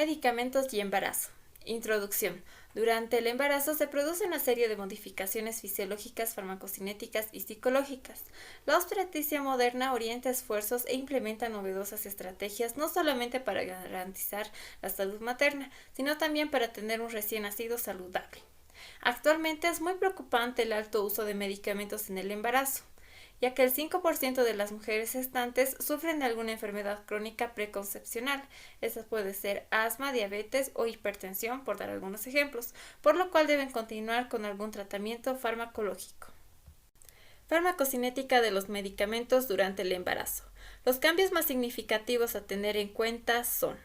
Medicamentos y embarazo. Introducción. Durante el embarazo se produce una serie de modificaciones fisiológicas, farmacocinéticas y psicológicas. La obstetricia moderna orienta esfuerzos e implementa novedosas estrategias no solamente para garantizar la salud materna, sino también para tener un recién nacido saludable. Actualmente es muy preocupante el alto uso de medicamentos en el embarazo, ya que el 5% de las mujeres gestantes sufren de alguna enfermedad crónica preconcepcional. Esa puede ser asma, diabetes o hipertensión, por dar algunos ejemplos, por lo cual deben continuar con algún tratamiento farmacológico. Farmacocinética de los medicamentos durante el embarazo. Los cambios más significativos a tener en cuenta son: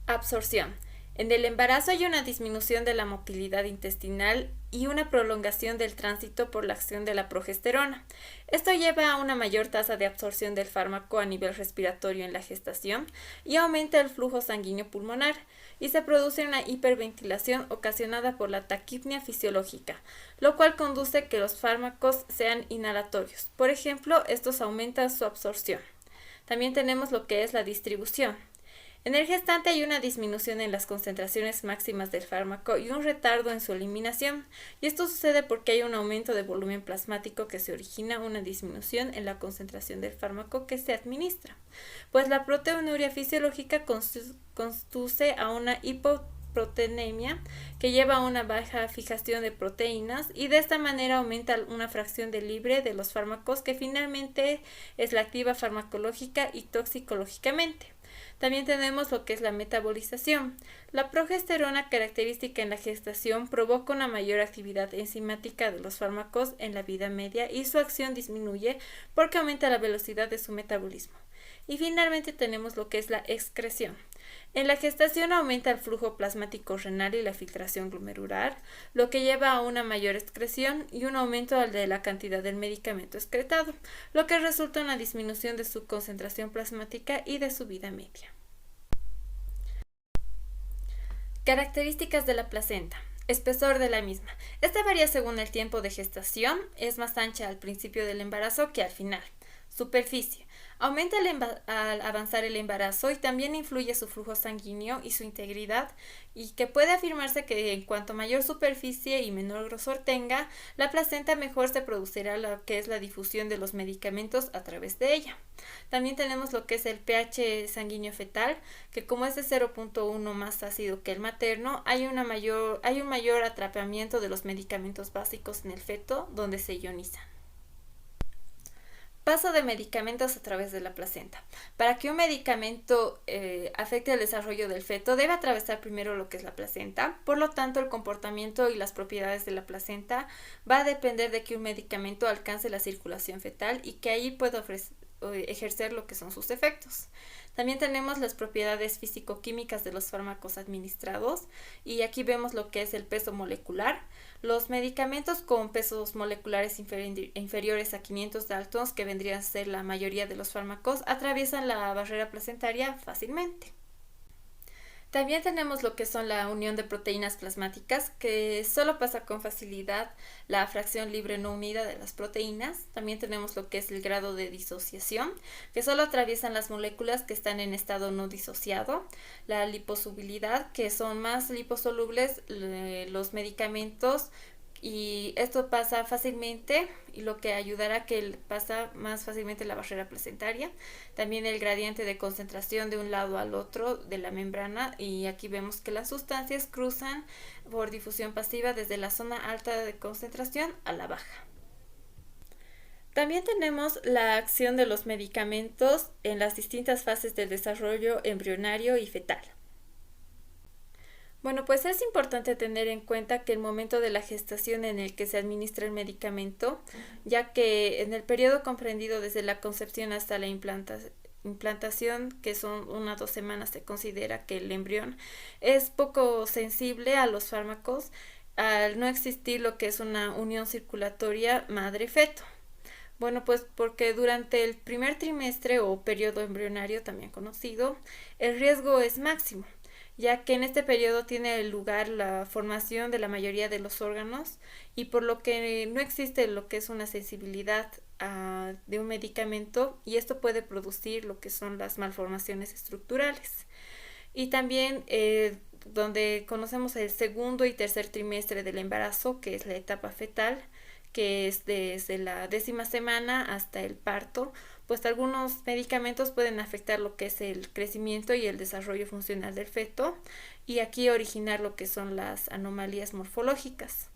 absorción. En el embarazo hay una disminución de la motilidad intestinal y una prolongación del tránsito por la acción de la progesterona. Esto lleva a una mayor tasa de absorción del fármaco a nivel respiratorio en la gestación y aumenta el flujo sanguíneo pulmonar, y se produce una hiperventilación ocasionada por la taquipnea fisiológica, lo cual conduce a que los fármacos sean inhalatorios. Por ejemplo, estos aumentan su absorción. También tenemos lo que es la distribución. En el gestante hay una disminución en las concentraciones máximas del fármaco y un retardo en su eliminación, y esto sucede porque hay un aumento de volumen plasmático que se origina una disminución en la concentración del fármaco que se administra, pues la proteinuria fisiológica conduce a una hipoproteinemia que lleva a una baja fijación de proteínas, y de esta manera aumenta una fracción de libre de los fármacos que finalmente es la activa farmacológica y toxicológicamente. También tenemos lo que es la metabolización. La progesterona, característica en la gestación, provoca una mayor actividad enzimática de los fármacos en la vida media, y su acción disminuye porque aumenta la velocidad de su metabolismo. Y finalmente tenemos lo que es la excreción. En la gestación aumenta el flujo plasmático renal y la filtración glomerular, lo que lleva a una mayor excreción y un aumento de la cantidad del medicamento excretado, lo que resulta en una disminución de su concentración plasmática y de su vida media. Características de la placenta. Espesor de la misma. Esta varía según el tiempo de gestación, es más ancha al principio del embarazo que al final. Superficie. Aumenta al avanzar el embarazo y también influye su flujo sanguíneo y su integridad, y que puede afirmarse que en cuanto mayor superficie y menor grosor tenga la placenta, mejor se producirá lo que es la difusión de los medicamentos a través de ella. También tenemos lo que es el pH sanguíneo fetal, que como es de 0.1 más ácido que el materno, hay un mayor atrapamiento de los medicamentos básicos en el feto, donde se ionizan. Paso de medicamentos a través de la placenta. Para que un medicamento afecte el desarrollo del feto, debe atravesar primero lo que es la placenta. Por lo tanto, el comportamiento y las propiedades de la placenta va a depender de que un medicamento alcance la circulación fetal y que allí pueda ejercer lo que son sus efectos. También tenemos las propiedades físico-químicas de los fármacos administrados, y aquí vemos lo que es el peso molecular. Los medicamentos con pesos moleculares inferiores a 500 daltons, que vendrían a ser la mayoría de los fármacos, atraviesan la barrera placentaria fácilmente. También tenemos lo que son la unión de proteínas plasmáticas, que solo pasa con facilidad la fracción libre no unida de las proteínas. También tenemos lo que es el grado de disociación, que solo atraviesan las moléculas que están en estado no disociado. La liposolubilidad, que son más liposolubles los medicamentos, y esto pasa fácilmente, y lo que ayudará a que pasa más fácilmente la barrera placentaria. También el gradiente de concentración de un lado al otro de la membrana, y aquí vemos que las sustancias cruzan por difusión pasiva desde la zona alta de concentración a la baja. También tenemos la acción de los medicamentos en las distintas fases del desarrollo embrionario y fetal. Bueno, pues es importante tener en cuenta que el momento de la gestación en el que se administra el medicamento, ya que en el periodo comprendido desde la concepción hasta la implantación, que son 1 a 2 semanas, se considera que el embrión es poco sensible a los fármacos, al no existir lo que es una unión circulatoria madre-feto. Bueno, pues porque durante el primer trimestre o periodo embrionario, también conocido, el riesgo es máximo, ya que en este periodo tiene lugar la formación de la mayoría de los órganos, y por lo que no existe lo que es una sensibilidad de un medicamento, y esto puede producir lo que son las malformaciones estructurales. Y también donde conocemos el segundo y tercer trimestre del embarazo, que es la etapa fetal, que es desde la 10ª semana hasta el parto, pues algunos medicamentos pueden afectar lo que es el crecimiento y el desarrollo funcional del feto y aquí originar lo que son las anomalías morfológicas.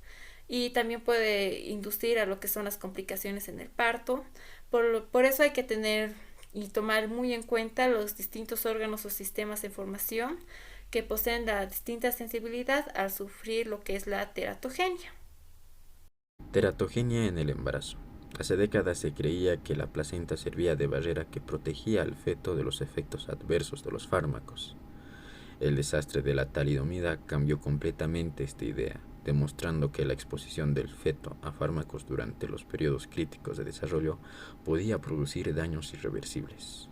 Y también puede inducir a lo que son las complicaciones en el parto. Por eso hay que tener y tomar muy en cuenta los distintos órganos o sistemas de formación que poseen la distinta sensibilidad al sufrir lo que es la teratogenia. Teratogenia en el embarazo. Hace décadas se creía que la placenta servía de barrera que protegía al feto de los efectos adversos de los fármacos. El desastre de la talidomida cambió completamente esta idea, demostrando que la exposición del feto a fármacos durante los periodos críticos de desarrollo podía producir daños irreversibles.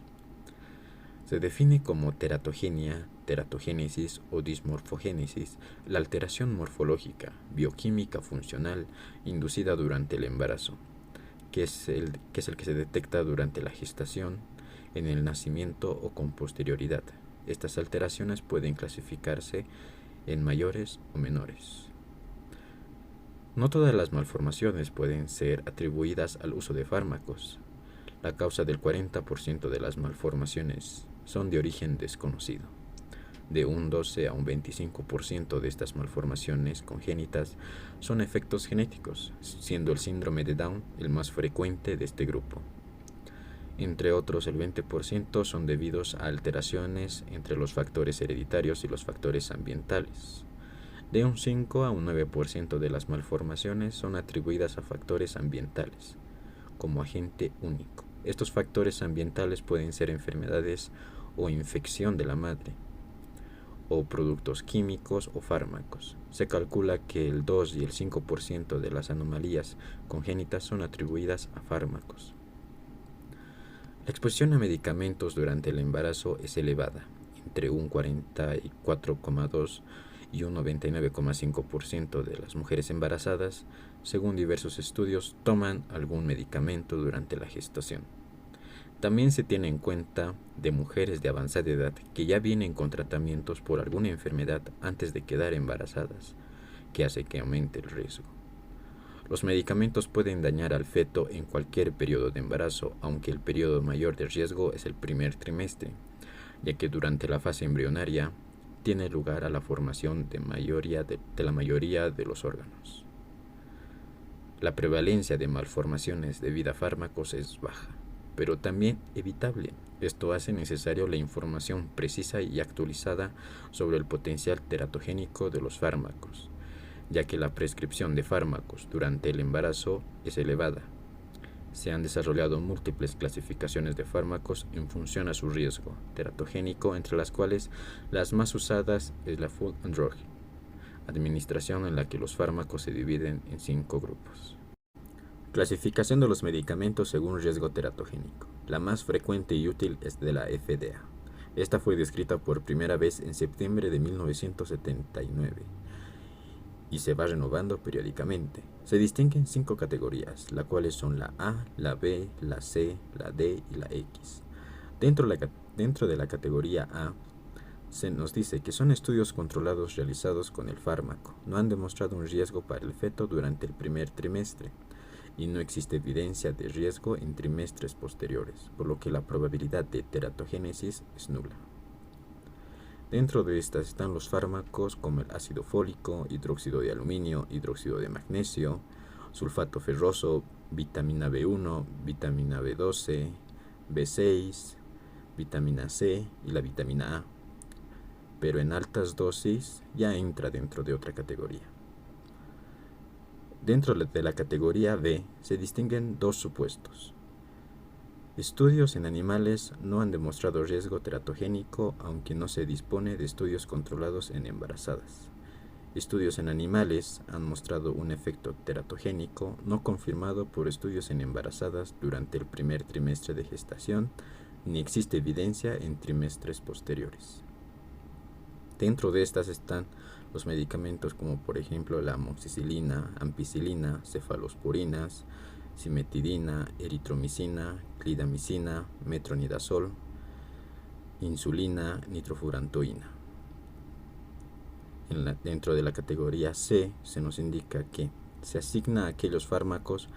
Se define como teratogenia, teratogénesis o dismorfogénesis la alteración morfológica, bioquímica funcional inducida durante el embarazo, que es el que se detecta durante la gestación, en el nacimiento o con posterioridad. Estas alteraciones pueden clasificarse en mayores o menores. No todas las malformaciones pueden ser atribuidas al uso de fármacos. La causa del 40% de las malformaciones son de origen desconocido. De un 12 a un 25% de estas malformaciones congénitas son efectos genéticos, siendo el síndrome de Down el más frecuente de este grupo. Entre otros, el 20% son debidos a alteraciones entre los factores hereditarios y los factores ambientales. De un 5 a un 9% de las malformaciones son atribuidas a factores ambientales, como agente único. Estos factores ambientales pueden ser enfermedades o infección de la madre, o productos químicos o fármacos. Se calcula que el 2 y el 5% de las anomalías congénitas son atribuidas a fármacos. La exposición a medicamentos durante el embarazo es elevada, entre un 44,2 y un 99,5% de las mujeres embarazadas, según diversos estudios, toman algún medicamento durante la gestación. También se tiene en cuenta de mujeres de avanzada edad que ya vienen con tratamientos por alguna enfermedad antes de quedar embarazadas, que hace que aumente el riesgo. Los medicamentos pueden dañar al feto en cualquier periodo de embarazo, aunque el periodo mayor de riesgo es el primer trimestre, ya que durante la fase embrionaria tiene lugar a la formación de la mayoría de los órganos. La prevalencia de malformaciones debido a fármacos es baja, pero también evitable. Esto hace necesario la información precisa y actualizada sobre el potencial teratogénico de los fármacos, ya que la prescripción de fármacos durante el embarazo es elevada. Se han desarrollado múltiples clasificaciones de fármacos en función a su riesgo teratogénico, entre las cuales las más usadas es la Food and Drug Administration, en la que los fármacos se dividen en 5 grupos. Clasificación de los medicamentos según riesgo teratogénico. La más frecuente y útil es de la FDA. Esta fue descrita por primera vez en septiembre de 1979 y se va renovando periódicamente. Se distinguen 5 categorías, las cuales son la A, la B, la C, la D y la X. Dentro de la categoría A, se nos dice que son estudios controlados realizados con el fármaco. No han demostrado un riesgo para el feto durante el primer trimestre y no existe evidencia de riesgo en trimestres posteriores, por lo que la probabilidad de teratogénesis es nula. Dentro de estas están los fármacos como el ácido fólico, hidróxido de aluminio, hidróxido de magnesio, sulfato ferroso, vitamina B1, vitamina B12, B6, vitamina C y la vitamina A, pero en altas dosis ya entra dentro de otra categoría. Dentro de la categoría B se distinguen 2 supuestos. Estudios en animales no han demostrado riesgo teratogénico, aunque no se dispone de estudios controlados en embarazadas. Estudios en animales han mostrado un efecto teratogénico no confirmado por estudios en embarazadas durante el primer trimestre de gestación, ni existe evidencia en trimestres posteriores. Dentro de estas están los medicamentos como por ejemplo la amoxicilina, ampicilina, cefalosporinas, cimetidina, eritromicina, clindamicina, metronidazol, insulina, nitrofurantoína. Dentro de la categoría C se nos indica que se asigna a aquellos fármacos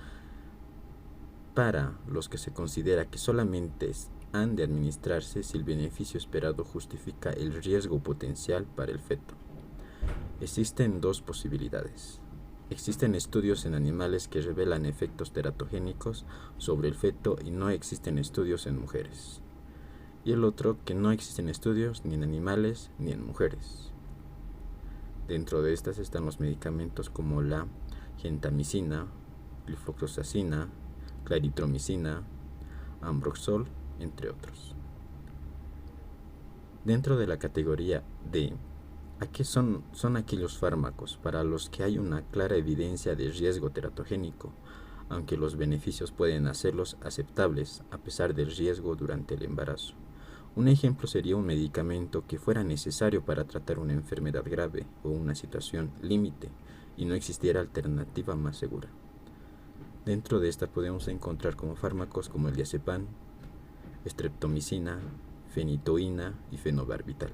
para los que se considera que solamente han de administrarse si el beneficio esperado justifica el riesgo potencial para el feto. Existen dos posibilidades. Existen estudios en animales que revelan efectos teratogénicos sobre el feto y no existen estudios en mujeres. Y el otro, que no existen estudios ni en animales ni en mujeres. Dentro de estas están los medicamentos como la gentamicina, glifloxacina, claritromicina, ambroxol, entre otros. Dentro de la categoría D, aquí son aquellos fármacos para los que hay una clara evidencia de riesgo teratogénico, aunque los beneficios pueden hacerlos aceptables a pesar del riesgo durante el embarazo. Un ejemplo sería un medicamento que fuera necesario para tratar una enfermedad grave o una situación límite y no existiera alternativa más segura. Dentro de esta podemos encontrar como fármacos como el diazepam, streptomicina, fenitoína y fenobarbital.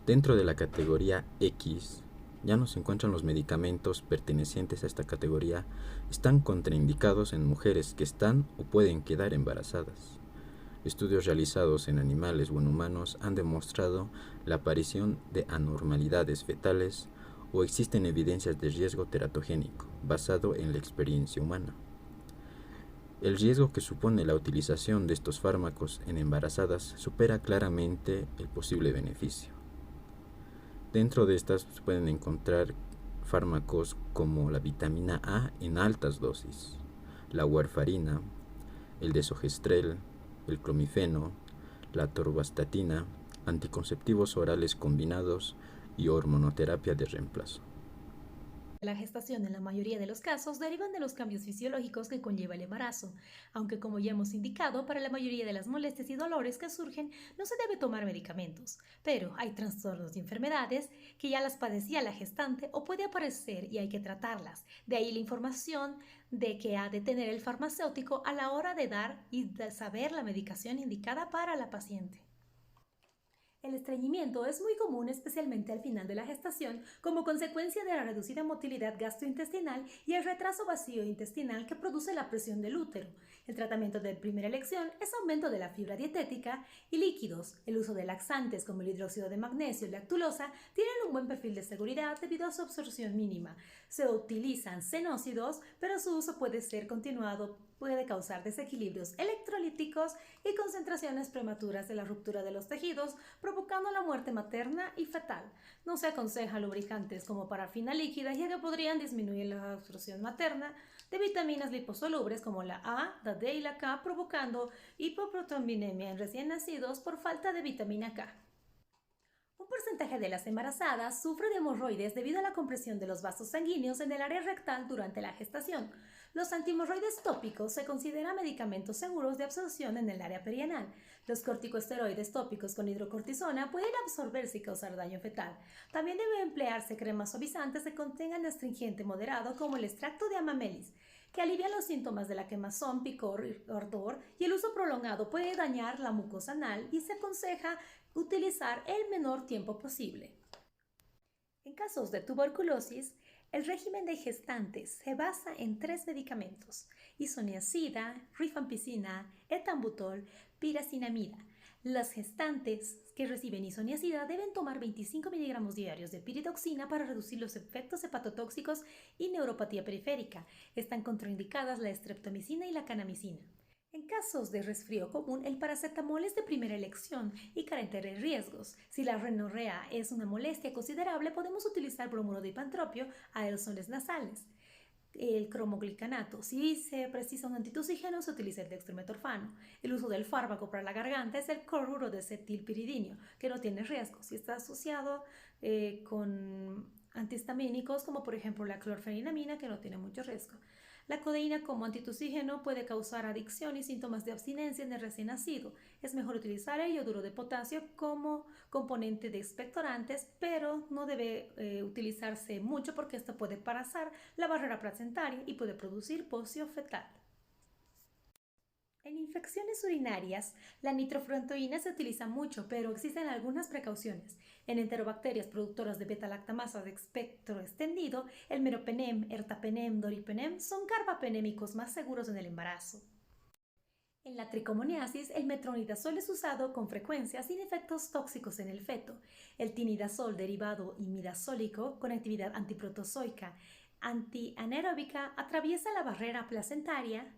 Dentro de la categoría X ya no se encuentran los medicamentos pertenecientes a esta categoría, están contraindicados en mujeres que están o pueden quedar embarazadas. Estudios realizados en animales o en humanos han demostrado la aparición de anormalidades fetales o existen evidencias de riesgo teratogénico basado en la experiencia humana. El riesgo que supone la utilización de estos fármacos en embarazadas supera claramente el posible beneficio. Dentro de estas se pueden encontrar fármacos como la vitamina A en altas dosis, la warfarina, el desogestrel, el clomifeno, la atorvastatina, anticonceptivos orales combinados y hormonoterapia de reemplazo. La gestación en la mayoría de los casos derivan de los cambios fisiológicos que conlleva el embarazo, aunque como ya hemos indicado, para la mayoría de las molestias y dolores que surgen no se debe tomar medicamentos, pero hay trastornos y enfermedades que ya las padecía la gestante o puede aparecer y hay que tratarlas. De ahí la información de que ha de tener el farmacéutico a la hora de dar y de saber la medicación indicada para la paciente. El estreñimiento es muy común especialmente al final de la gestación como consecuencia de la reducida motilidad gastrointestinal y el retraso vacío intestinal que produce la presión del útero. El tratamiento de primera elección es aumento de la fibra dietética y líquidos. El uso de laxantes como el hidróxido de magnesio y lactulosa tienen un buen perfil de seguridad debido a su absorción mínima. Se utilizan senócidos, pero su uso puede ser continuado, puede causar desequilibrios electrolíticos y concentraciones prematuras de la ruptura de los tejidos, provocando la muerte materna y fetal. No se aconseja lubricantes como parafina líquida, ya que podrían disminuir la absorción materna de vitaminas liposolubles como la A, la D y la K, provocando hipoprotombinemia en recién nacidos por falta de vitamina K. Un porcentaje de las embarazadas sufre de hemorroides debido a la compresión de los vasos sanguíneos en el área rectal durante la gestación. Los antihemorroides tópicos se consideran medicamentos seguros de absorción en el área perianal. Los corticosteroides tópicos con hidrocortisona pueden absorberse y causar daño fetal. También deben emplearse cremas suavizantes que contengan astringente moderado como el extracto de amamelis, que alivian los síntomas de la quemazón, picor y ardor, y el uso prolongado puede dañar la mucosa anal y se aconseja utilizar el menor tiempo posible. En casos de tuberculosis, el régimen de gestantes se basa en 3 medicamentos: isoniazida, rifampicina, etambutol, piracinamida. Las gestantes que reciben isoniazida deben tomar 25 miligramos diarios de piridoxina para reducir los efectos hepatotóxicos y neuropatía periférica. Están contraindicadas la streptomicina y la kanamicina. En casos de resfrío común, el paracetamol es de primera elección y carente de riesgos. Si la rinorrea es una molestia considerable, podemos utilizar bromuro de ipantropio, aerosoles nasales. El cromoglicanato. Si se precisa un antitusígeno, se utiliza el dextrometorfano. El uso del fármaco para la garganta es el cloruro de acetilpiridinio, que no tiene riesgo si está asociado con antihistamínicos, como por ejemplo la clorfenidamina, que no tiene mucho riesgo. La codeína como antitusígeno puede causar adicción y síntomas de abstinencia en el recién nacido. Es mejor utilizar el yoduro de potasio como componente de expectorantes, pero no debe utilizarse mucho porque esto puede pasar la barrera placentaria y puede producir bocio fetal. En infecciones urinarias, la nitrofurantoína se utiliza mucho, pero existen algunas precauciones. En enterobacterias productoras de beta-lactamasa de espectro extendido, el meropenem, ertapenem, doripenem son carbapenémicos más seguros en el embarazo. En la tricomoniasis, el metronidazol es usado con frecuencia sin efectos tóxicos en el feto. El tinidazol, derivado imidazólico con actividad antiprotozoica, antianaeróbica, atraviesa la barrera placentaria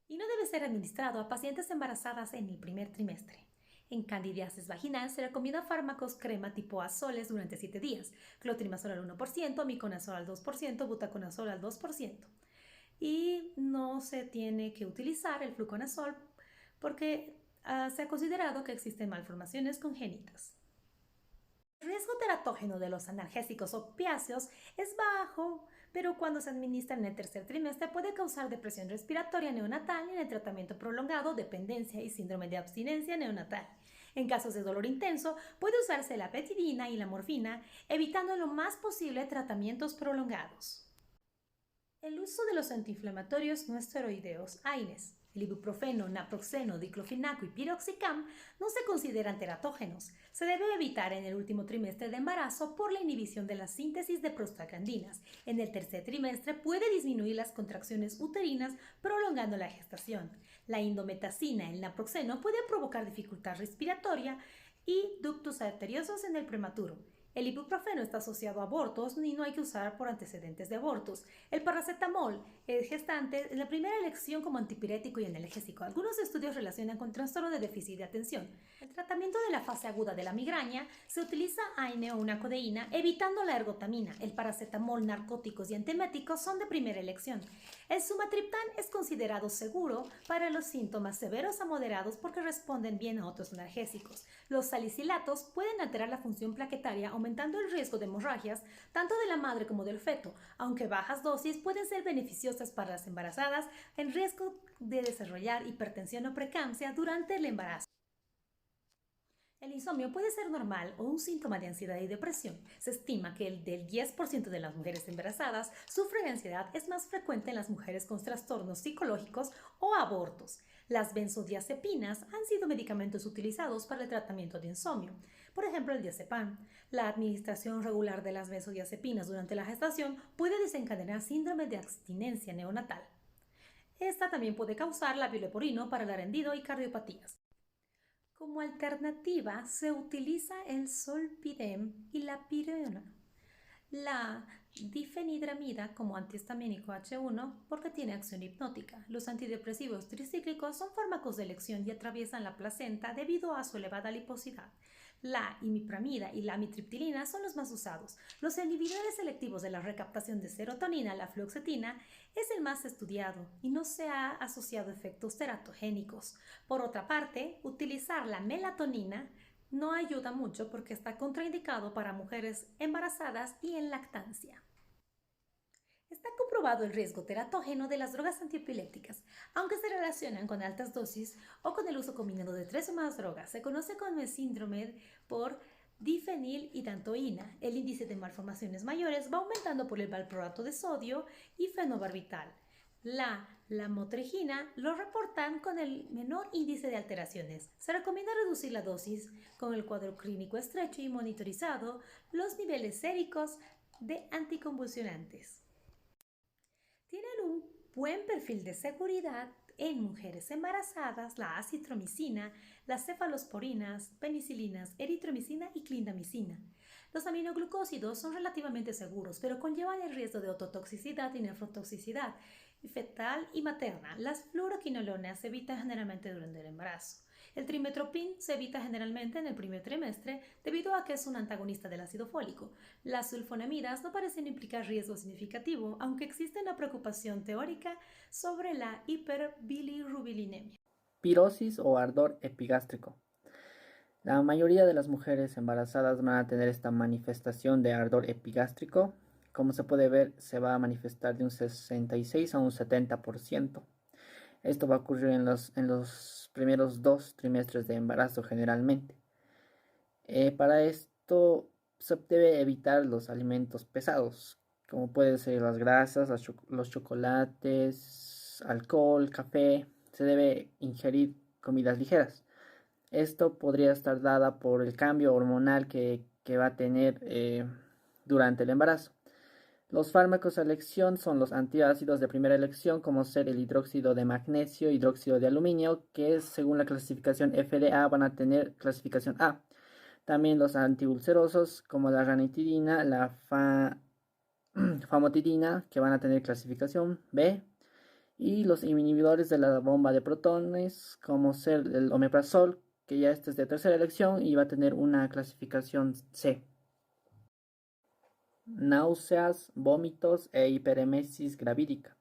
y no debe ser administrado a pacientes embarazadas en el primer trimestre. En candidiasis vaginal se recomienda fármacos crema tipo azoles durante 7 días, clotrimazol al 1%, miconazol al 2%, butaconazol al 2%. Y no se tiene que utilizar el fluconazol porque se ha considerado que existen malformaciones congénitas. El riesgo teratógeno de los analgésicos opiáceos es bajo, pero cuando se administra en el tercer trimestre puede causar depresión respiratoria neonatal y en el tratamiento prolongado, dependencia y síndrome de abstinencia neonatal. En casos de dolor intenso, puede usarse la petidina y la morfina, evitando lo más posible tratamientos prolongados. El uso de los antiinflamatorios no esteroideos AINES, el ibuprofeno, naproxeno, diclofenaco y piroxicam no se consideran teratógenos. Se debe evitar en el último trimestre de embarazo por la inhibición de la síntesis de prostaglandinas. En el tercer trimestre puede disminuir las contracciones uterinas prolongando la gestación. La indometacina, el naproxeno, puede provocar dificultad respiratoria y ductos arteriosos en el prematuro. El ibuprofeno está asociado a abortos y no hay que usar por antecedentes de abortos. El paracetamol, el gestante, es la primera elección como antipirético y analgésico. Algunos estudios relacionan con trastorno de déficit de atención. El tratamiento de la fase aguda de la migraña se utiliza AINE o una codeína, evitando la ergotamina. El paracetamol, narcóticos y antieméticos son de primera elección. El sumatriptán es considerado seguro para los síntomas severos a moderados porque responden bien a otros analgésicos. Los salicilatos pueden alterar la función plaquetaria, aumentando el riesgo de hemorragias tanto de la madre como del feto, aunque bajas dosis pueden ser beneficiosas para las embarazadas en riesgo de desarrollar hipertensión o preeclampsia durante el embarazo. El insomnio puede ser normal o un síntoma de ansiedad y depresión. Se estima que el del 10% de las mujeres embarazadas sufre de ansiedad, es más frecuente en las mujeres con trastornos psicológicos o abortos. Las benzodiazepinas han sido medicamentos utilizados para el tratamiento de insomnio. Por ejemplo, el diazepam. La administración regular de las benzodiazepinas durante la gestación puede desencadenar síndrome de abstinencia neonatal. Esta también puede causar labio leporino, paralarrendido y cardiopatías. Como alternativa se utiliza el zolpidem y la pirona. La difenhidramida como antihistamínico H1 porque tiene acción hipnótica. Los antidepresivos tricíclicos son fármacos de elección y atraviesan la placenta debido a su elevada liposidad. La imipramida y la amitriptilina son los más usados. Los inhibidores selectivos de la recaptación de serotonina, la fluoxetina, es el más estudiado y no se ha asociado efectos teratogénicos. Por otra parte, utilizar la melatonina no ayuda mucho porque está contraindicado para mujeres embarazadas y en lactancia. Está comprobado el riesgo teratógeno de las drogas antiepilépticas, aunque se relacionan con altas dosis o con el uso combinado de 3 o más drogas. Se conoce como el síndrome por difenilhidantoína. El índice de malformaciones mayores va aumentando por el valproato de sodio y fenobarbital. La lamotrigina lo reportan con el menor índice de alteraciones. Se recomienda reducir la dosis con el cuadro clínico estrecho y monitorizado los niveles séricos de anticonvulsionantes. Tienen un buen perfil de seguridad en mujeres embarazadas, la acitromicina, las cefalosporinas, penicilinas, eritromicina y clindamicina. Los aminoglucósidos son relativamente seguros, pero conllevan el riesgo de ototoxicidad y nefrotoxicidad fetal y materna. Las fluoroquinolonas se evitan generalmente durante el embarazo. El trimetoprim se evita generalmente en el primer trimestre debido a que es un antagonista del ácido fólico. Las sulfonamidas no parecen implicar riesgo significativo, aunque existe una preocupación teórica sobre la hiperbilirrubinemia. Pirosis o ardor epigástrico. La mayoría de las mujeres embarazadas van a tener esta manifestación de ardor epigástrico. Como se puede ver, se va a manifestar de un 66 a un 70%. Esto va a ocurrir en los primeros 2 trimestres de embarazo generalmente. Para esto se debe evitar los alimentos pesados, como pueden ser las grasas, los chocolates, alcohol, café. se debe ingerir comidas ligeras. Esto podría estar dada por el cambio hormonal que va a tener durante el embarazo. Los fármacos a elección son los antiácidos de primera elección, como ser el hidróxido de magnesio, hidróxido de aluminio, que según la clasificación FDA van a tener clasificación A. También los antiulcerosos, como la ranitidina, la famotidina, que van a tener clasificación B. Y los inhibidores de la bomba de protones, como ser el omeprazol, que ya este es de tercera elección y va a tener una clasificación C. Náuseas, vómitos e hiperemesis gravídica.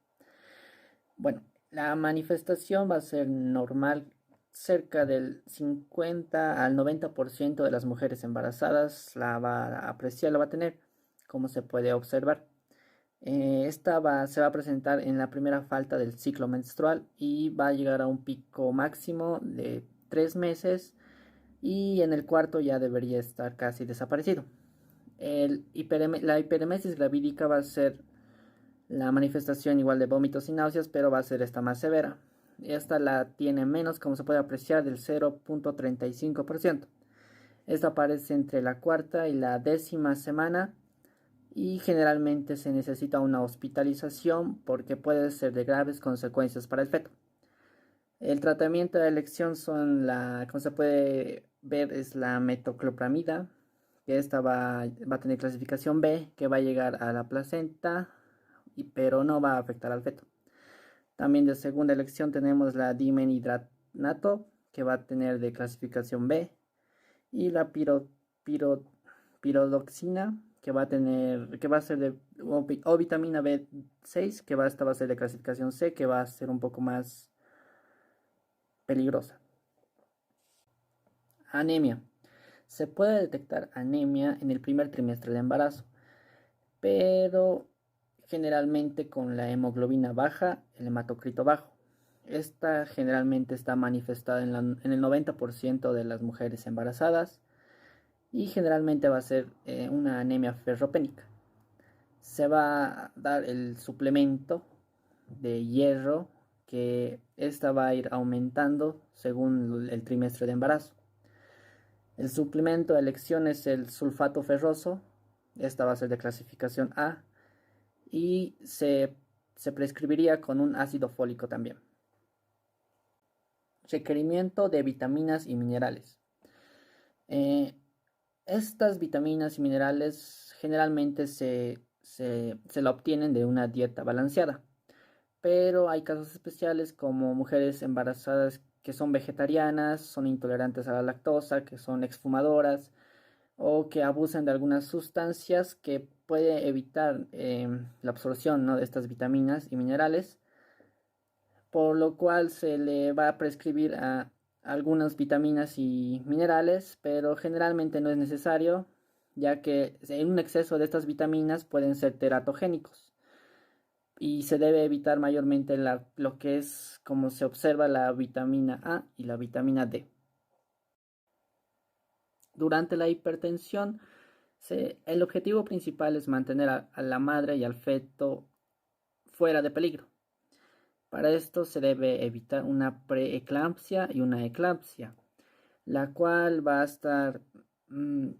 Bueno, la manifestación va a ser normal. Cerca del 50 al 90% de las mujeres embarazadas la va a apreciar, la va a tener, como se puede observar. Se va a presentar en la primera falta del ciclo menstrual y va a llegar a un pico máximo de 3 meses y en el cuarto ya debería estar casi desaparecido. La hiperemesis gravídica va a ser la manifestación igual de vómitos y náuseas, pero va a ser esta más severa. Esta la tiene menos, como se puede apreciar, del 0.35%. Esta aparece entre la cuarta y la 10ª semana y generalmente se necesita una hospitalización porque puede ser de graves consecuencias para el feto. El tratamiento de elección como se puede ver, es la metoclopramida, que esta va a tener clasificación B, que va a llegar a la placenta, pero no va a afectar al feto. También de segunda elección tenemos la dimenidranato, que va a tener de clasificación B, y la pirodoxina, que va a ser de o vitamina B6, esta va a ser de clasificación C, que va a ser un poco más peligrosa. Anemia. Se puede detectar anemia en el primer trimestre de embarazo, pero generalmente con la hemoglobina baja, el hematocrito bajo. Esta generalmente está manifestada en el 90% de las mujeres embarazadas y generalmente va a ser una anemia ferropénica. Se va a dar el suplemento de hierro, que esta va a ir aumentando según el trimestre de embarazo. El suplemento de elección es el sulfato ferroso. Esta va a ser de clasificación A y se prescribiría con un ácido fólico también. Requerimiento de vitaminas y minerales. Estas vitaminas y minerales generalmente se la obtienen de una dieta balanceada, pero hay casos especiales como mujeres embarazadas que son vegetarianas, son intolerantes a la lactosa, que son exfumadoras o que abusan de algunas sustancias que puede evitar la absorción, ¿no?, de estas vitaminas y minerales, por lo cual se le va a prescribir a algunas vitaminas y minerales, pero generalmente no es necesario, ya que en un exceso de estas vitaminas pueden ser teratogénicos y se debe evitar mayormente lo que es, como se observa, la vitamina A y la vitamina D. Durante la hipertensión, el objetivo principal es mantener a la madre y al feto fuera de peligro. Para esto se debe evitar una preeclampsia y una eclampsia, la cual va a estar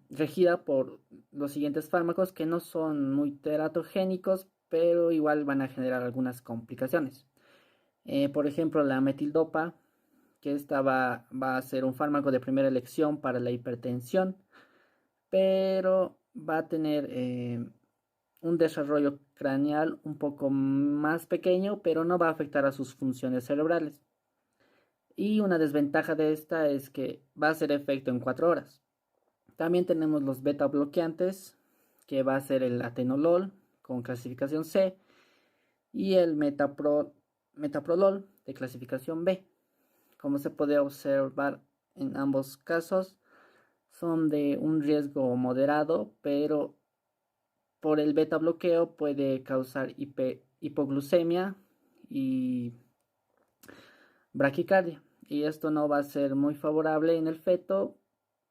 regida por los siguientes fármacos que no son muy teratogénicos, pero igual van a generar algunas complicaciones. Por ejemplo, la metildopa, que esta va a ser un fármaco de primera elección para la hipertensión, pero va a tener un desarrollo craneal un poco más pequeño, pero no va a afectar a sus funciones cerebrales. Y una desventaja de esta es que va a hacer efecto en 4 horas. También tenemos los beta bloqueantes, que va a ser el atenolol con clasificación C y el metaprolol de clasificación B. Como se puede observar en ambos casos, son de un riesgo moderado, pero por el beta bloqueo puede causar hipoglucemia y braquicardia, y esto no va a ser muy favorable en el feto,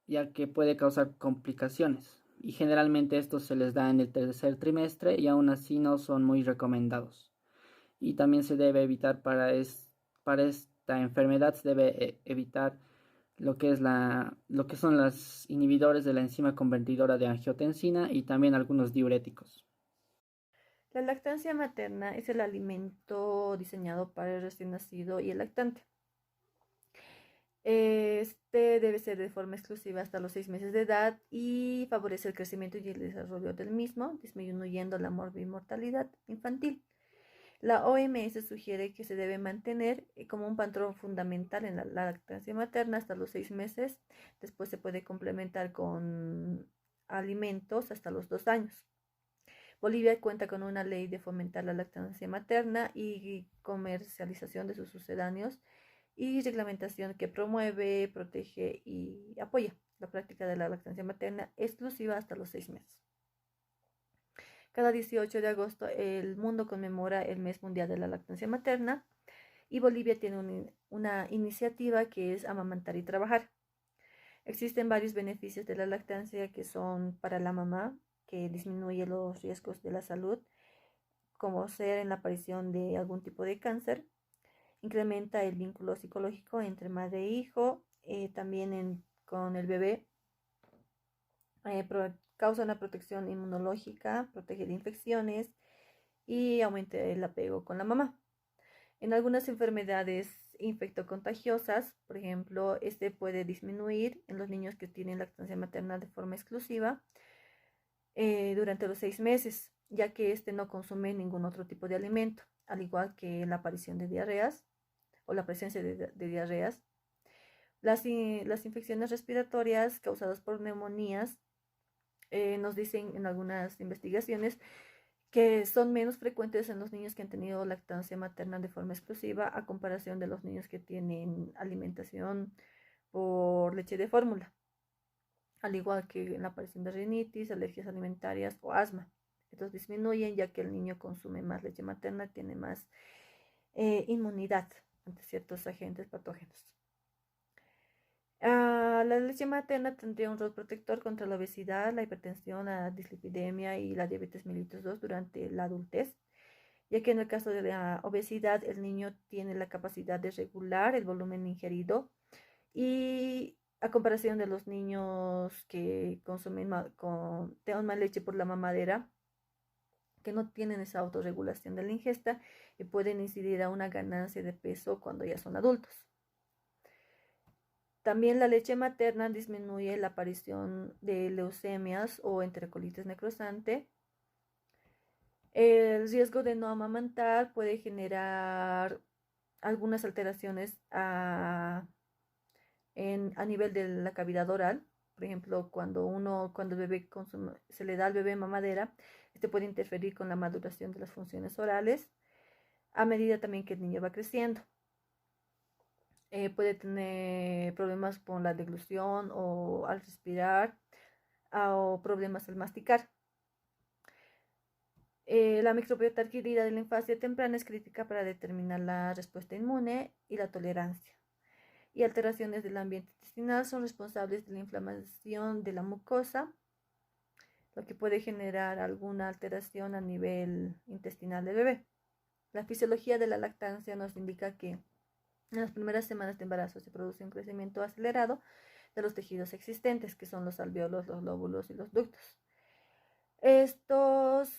ya que puede causar complicaciones, y generalmente esto se les da en el tercer trimestre y aún así no son muy recomendados. Y también se debe evitar para esta enfermedad se debe evitar lo que son los inhibidores de la enzima convertidora de angiotensina y también algunos diuréticos. La lactancia materna es el alimento diseñado para el recién nacido y el lactante. Este debe ser de forma exclusiva hasta los 6 meses de edad y favorece el crecimiento y el desarrollo del mismo, disminuyendo la mortalidad infantil. La OMS sugiere que se debe mantener como un patrón fundamental en la lactancia materna hasta los 6 meses. Después se puede complementar con alimentos hasta los 2 años. Bolivia cuenta con una ley de fomentar la lactancia materna y comercialización de sus sucedáneos y reglamentación que promueve, protege y apoya la práctica de la lactancia materna exclusiva hasta los 6 meses. Cada 18 de agosto el mundo conmemora el Mes Mundial de la Lactancia Materna y Bolivia tiene una iniciativa que es amamantar y trabajar. Existen varios beneficios de la lactancia que son para la mamá, que disminuye los riesgos de la salud, como ser en la aparición de algún tipo de cáncer, incrementa el vínculo psicológico entre madre e hijo, también con el bebé, causa una protección inmunológica, protege de infecciones y aumenta el apego con la mamá. En algunas enfermedades infectocontagiosas, por ejemplo, este puede disminuir en los niños que tienen lactancia materna de forma exclusiva durante los 6 meses, ya que este no consume ningún otro tipo de alimento, al igual que la aparición de diarreas o la presencia de diarreas. Las infecciones respiratorias causadas por neumonías nos dicen en algunas investigaciones que son menos frecuentes en los niños que han tenido lactancia materna de forma exclusiva a comparación de los niños que tienen alimentación por leche de fórmula, al igual que en la aparición de rinitis, alergias alimentarias o asma. Estos disminuyen ya que el niño consume más leche materna, tiene más inmunidad ante ciertos agentes patógenos. La leche materna tendría un rol protector contra la obesidad, la hipertensión, la dislipidemia y la diabetes mellitus 2 durante la adultez, ya que en el caso de la obesidad el niño tiene la capacidad de regular el volumen ingerido y a comparación de los niños que consumen toman más leche por la mamadera, que no tienen esa autorregulación de la ingesta y pueden incidir a una ganancia de peso cuando ya son adultos. También la leche materna disminuye la aparición de leucemias o enterocolitis necrosante. El riesgo de no amamantar puede generar algunas alteraciones a nivel de la cavidad oral. Por ejemplo, cuando el bebé se le da al bebé mamadera, este puede interferir con la maduración de las funciones orales a medida también que el niño va creciendo. Puede tener problemas con la deglución o al respirar o problemas al masticar. La microbiota adquirida de la infancia temprana es crítica para determinar la respuesta inmune y la tolerancia. Y alteraciones del ambiente intestinal son responsables de la inflamación de la mucosa, lo que puede generar alguna alteración a nivel intestinal del bebé. La fisiología de la lactancia nos indica que en las primeras semanas de embarazo se produce un crecimiento acelerado de los tejidos existentes, que son los alvéolos, los lóbulos y los ductos. Estos,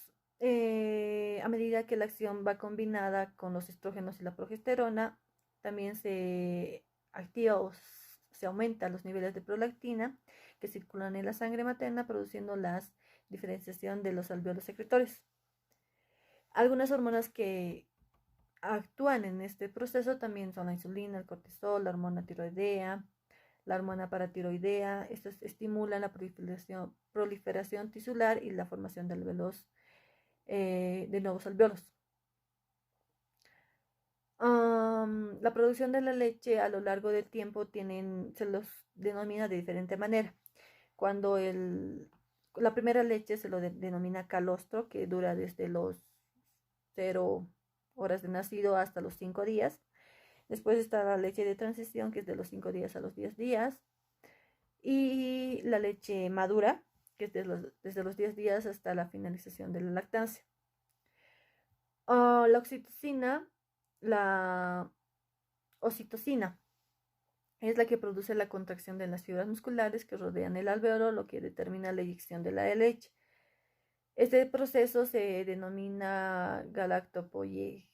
a medida que la acción va combinada con los estrógenos y la progesterona, también se activa o se aumenta los niveles de prolactina que circulan en la sangre materna, produciendo la diferenciación de los alvéolos secretores. Algunas hormonas que actúan en este proceso también son la insulina, el cortisol, la hormona tiroidea, la hormona paratiroidea. Estos estimulan la proliferación tisular y la formación de nuevos alvéolos. La producción de la leche a lo largo del tiempo se los denomina de diferente manera. Cuando la primera leche se lo denomina calostro, que dura desde los 0 horas de nacido hasta los 5 días. Después está la leche de transición, que es de los 5 días a los 10 días. Y la leche madura, que es desde los 10 días hasta la finalización de la lactancia. La oxitocina oxitocina. Es la que produce la contracción de las fibras musculares que rodean el alveolo, lo que determina la eyección de la leche. Este proceso se denomina galactopoiesis.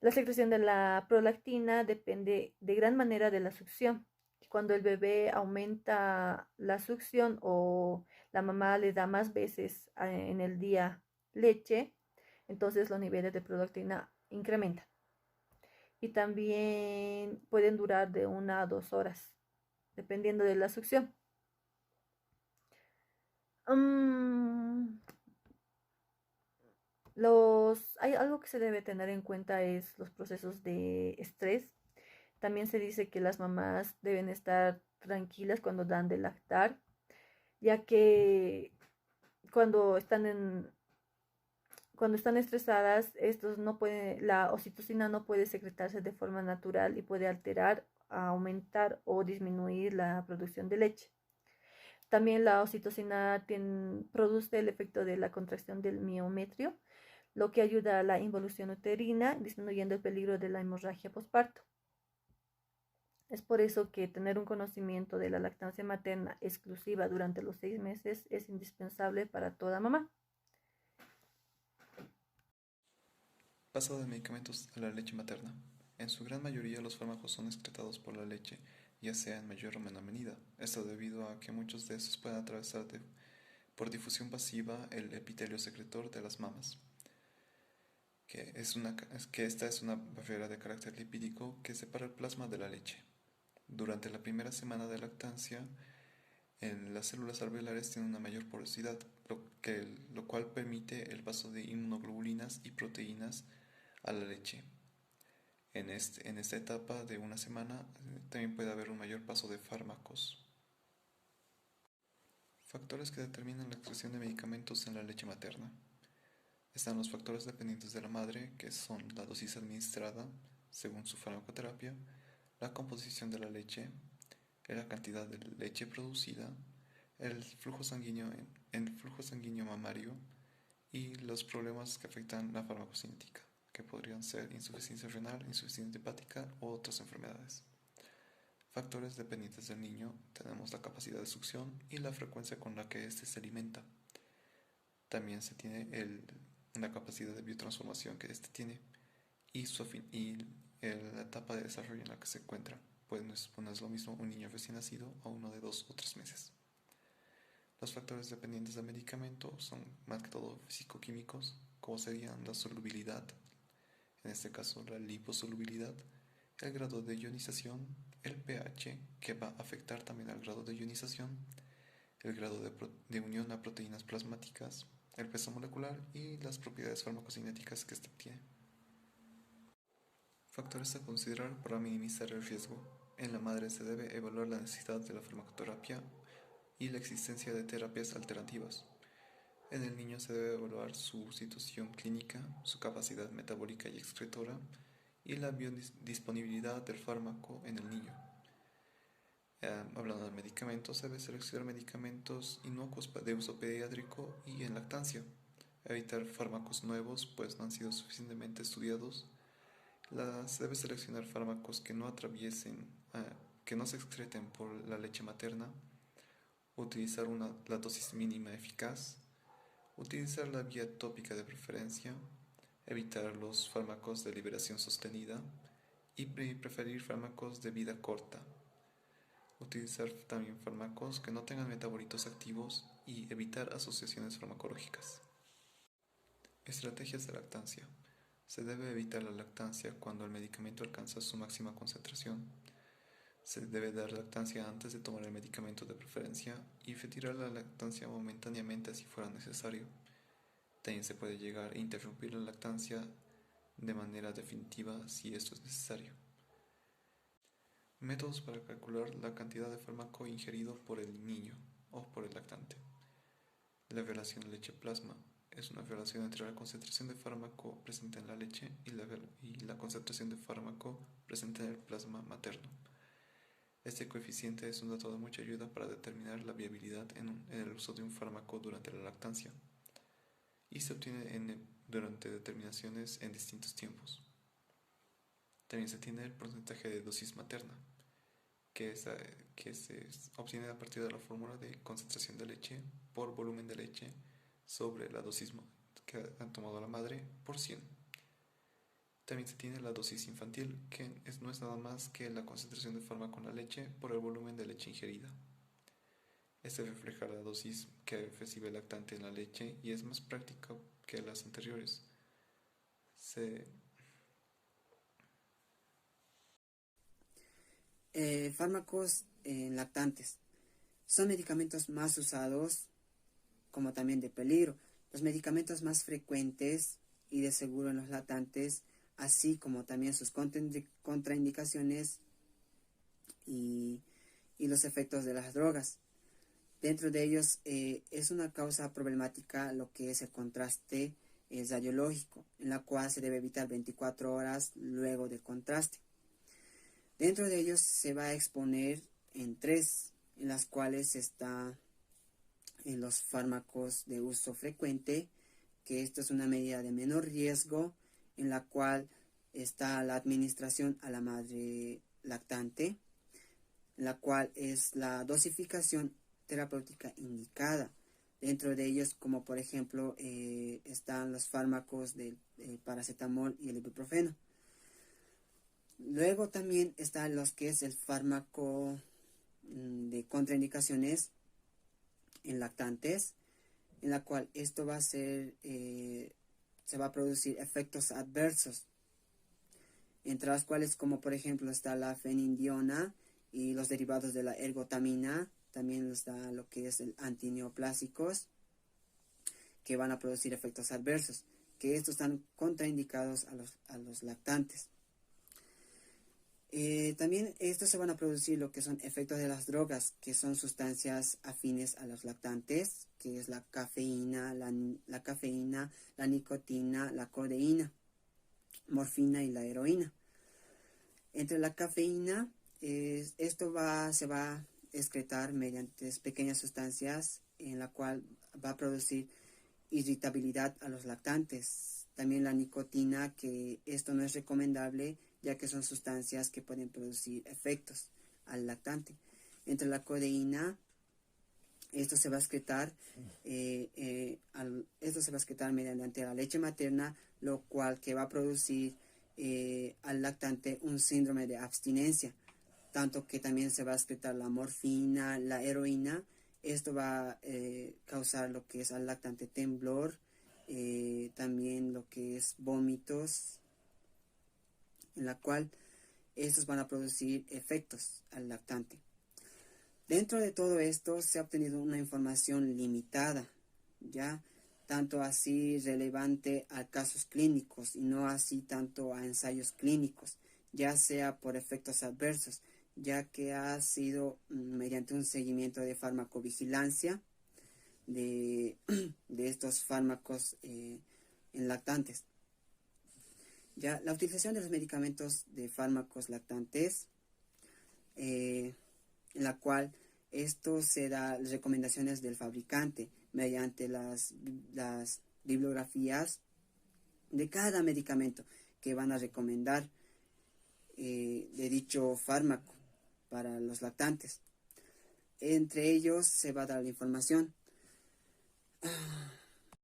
La secreción de la prolactina depende de gran manera de la succión. Cuando el bebé aumenta la succión o la mamá le da más veces en el día leche, entonces los niveles de prolactina incrementan. Y también pueden durar de 1 a 2 horas, dependiendo de la succión. Hay algo que se debe tener en cuenta es los procesos de estrés. También se dice que las mamás deben estar tranquilas cuando dan de lactar, ya que cuando están estresadas, la oxitocina no puede secretarse de forma natural y puede alterar, aumentar o disminuir la producción de leche. También la oxitocina produce el efecto de la contracción del miometrio, lo que ayuda a la involución uterina, disminuyendo el peligro de la hemorragia posparto. Es por eso que tener un conocimiento de la lactancia materna exclusiva durante los 6 meses es indispensable para toda mamá. Paso de medicamentos a la leche materna. En su gran mayoría los fármacos son excretados por la leche, ya sea en mayor o menor medida. Esto debido a que muchos de estos pueden atravesar por difusión pasiva el epitelio secretor de las mamas, que esta es una barrera de carácter lipídico que separa el plasma de la leche. Durante la primera semana de lactancia, las células alveolares tienen una mayor porosidad, lo cual permite el paso de inmunoglobulinas y proteínas a la leche. En esta etapa de una semana también puede haber un mayor paso de fármacos. Factores que determinan la excreción de medicamentos en la leche materna. Están los factores dependientes de la madre, que son la dosis administrada según su farmacoterapia, la composición de la leche, la cantidad de leche producida, el flujo sanguíneo mamario y los problemas que afectan la farmacocinética, que podrían ser insuficiencia renal, insuficiencia hepática u otras enfermedades. Factores dependientes del niño, tenemos la capacidad de succión y la frecuencia con la que éste se alimenta. También se tiene la capacidad de biotransformación que éste tiene y la etapa de desarrollo en la que se encuentra. Pues no es lo mismo un niño recién nacido a uno de 2 o 3 meses. Los factores dependientes del medicamento son más que todo físico-químicos, como serían la solubilidad, en este caso la liposolubilidad, el grado de ionización, el pH, que va a afectar también al grado de ionización, el grado de unión a proteínas plasmáticas, el peso molecular y las propiedades farmacocinéticas que éste tiene. Factores a considerar para minimizar el riesgo. En la madre se debe evaluar la necesidad de la farmacoterapia y la existencia de terapias alternativas. En el niño se debe evaluar su situación clínica, su capacidad metabólica y excretora y la biodisponibilidad del fármaco en el niño. Hablando de medicamentos, se debe seleccionar medicamentos inocuos de uso pediátrico y en lactancia. Evitar fármacos nuevos, pues no han sido suficientemente estudiados. Se debe seleccionar fármacos que no que no se excreten por la leche materna. Utilizar la dosis mínima eficaz. Utilizar la vía tópica de preferencia. Evitar los fármacos de liberación sostenida y preferir fármacos de vida corta. Utilizar también fármacos que no tengan metabolitos activos y evitar asociaciones farmacológicas. Estrategias de lactancia. Se debe evitar la lactancia cuando el medicamento alcanza su máxima concentración. Se debe dar lactancia antes de tomar el medicamento de preferencia y retirar la lactancia momentáneamente si fuera necesario. También se puede llegar a interrumpir la lactancia de manera definitiva si esto es necesario. Métodos para calcular la cantidad de fármaco ingerido por el niño o por el lactante. La relación leche-plasma es una relación entre la concentración de fármaco presente en la leche y la concentración de fármaco presente en el plasma materno. Este coeficiente es un dato de mucha ayuda para determinar la viabilidad en el uso de un fármaco durante la lactancia y se obtiene durante determinaciones en distintos tiempos. También se tiene el porcentaje de dosis materna, que se obtiene a partir de la fórmula de concentración de leche por volumen de leche sobre la dosis que han tomado la madre por 100. También se tiene la dosis infantil, que no es nada más que la concentración de fármaco en la leche por el volumen de leche ingerida. Este refleja la dosis que recibe el lactante en la leche y es más práctica que las anteriores. Fármacos lactantes. Son medicamentos más usados como también de peligro. Los medicamentos más frecuentes y de seguro en los lactantes, así como también sus contraindicaciones y los efectos de las drogas. Dentro de ellos es una causa problemática lo que es el contraste radiológico, en la cual se debe evitar 24 horas luego del contraste. Dentro de ellos se va a exponer en 3, en las cuales está en los fármacos de uso frecuente, que esto es una medida de menor riesgo, en la cual está la administración a la madre lactante, en la cual es la dosificación terapéutica indicada. Dentro de ellos, como por ejemplo, están los fármacos del paracetamol y el ibuprofeno. Luego también están los que es el fármaco de contraindicaciones en lactantes, en la cual esto va a ser, se va a producir efectos adversos, entre las cuales como por ejemplo está la fenildiona y los derivados de la ergotamina. También está lo que es el antineoplásicos, que van a producir efectos adversos, que estos están contraindicados a los lactantes. También estos se van a producir lo que son efectos de las drogas, que son sustancias afines a los lactantes, que es la cafeína, la nicotina, la codeína, morfina y la heroína. Entre la cafeína, esto se va a excretar mediante pequeñas sustancias en la cual va a producir irritabilidad a los lactantes. También la nicotina, que esto no es recomendable ya que son sustancias que pueden producir efectos al lactante. Entre la codeína, esto se va a excretar, mediante la leche materna, lo cual que va a producir al lactante un síndrome de abstinencia, tanto que también se va a excretar la morfina, la heroína. Esto va a causar lo que es al lactante temblor, también lo que es vómitos, en la cual estos van a producir efectos al lactante. Dentro de todo esto se ha obtenido una información limitada, ya tanto así relevante a casos clínicos y no así tanto a ensayos clínicos, ya sea por efectos adversos, ya que ha sido mediante un seguimiento de farmacovigilancia de estos fármacos en lactantes. Ya, la utilización de los medicamentos de fármacos lactantes, en la cual esto se da las recomendaciones del fabricante mediante las bibliografías de cada medicamento que van a recomendar de dicho fármaco para los lactantes. Entre ellos se va a dar la información.